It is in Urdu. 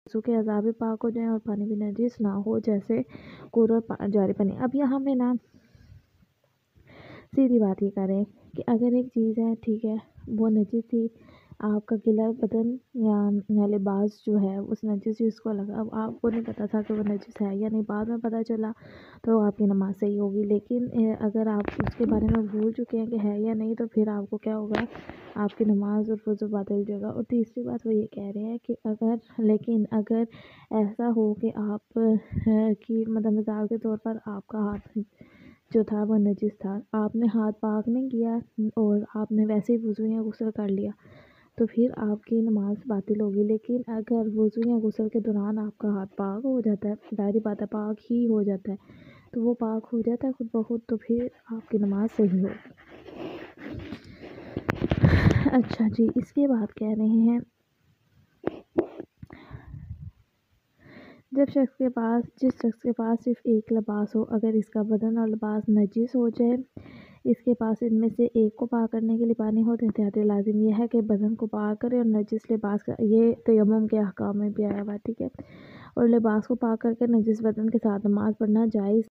وضو کے اعضاء بھی پاک ہو جائیں اور پانی بھی نجس نہ ہو، جیسے کور اور جاری پانی۔ اب یہاں پہ نا سیدھی بات یہ کریں کہ اگر ایک چیز ہے، ٹھیک ہے، وہ نجس تھی، آپ کا گلا بدن یا لباس جو ہے اس نجس چیز کو لگا، اب آپ کو نہیں پتا تھا کہ وہ نجس ہے یا نہیں، بعد میں پتا چلا تو آپ کی نماز صحیح ہوگی۔ لیکن اگر آپ اس کے بارے میں بھول چکے ہیں کہ ہے یا نہیں، تو پھر آپ کو کیا ہوگا، آپ کی نماز اور وضو باطل ہو جائے گا۔ اور تیسری بات وہ یہ کہہ رہے ہیں کہ اگر ایسا ہو کہ آپ کی مطلب مثال کے طور پر آپ کا ہاتھ جو تھا وہ نجس تھا، آپ نے ہاتھ پاک نہیں کیا اور آپ نے ویسے ہی وضو یا غسل کر لیا، تو پھر آپ کی نماز باطل ہوگی۔ لیکن اگر وضو یا غسل کے دوران آپ کا ہاتھ پاک ہو جاتا ہے، ظاہری بات ہے پاک ہی ہو جاتا ہے، تو وہ پاک ہو جاتا ہے خود بخود، تو پھر آپ کی نماز صحیح ہوگی۔ اچھا جی، اس کے بعد کہہ رہے ہیں جس شخص کے پاس صرف ایک لباس ہو، اگر اس کا بدن اور لباس نجس ہو جائے، اس کے پاس ان میں سے ایک کو پاک کرنے کے لیے پانی ہو، تو احتیاطی لازم یہ ہے کہ بدن کو پاک کرے اور نجس لباس کا، یہ تیمم کے احکام میں بھی آیا ہوا ہے، ٹھیک ہے، اور لباس کو پاک کر کے نجس بدن کے ساتھ نماز پڑھنا جائز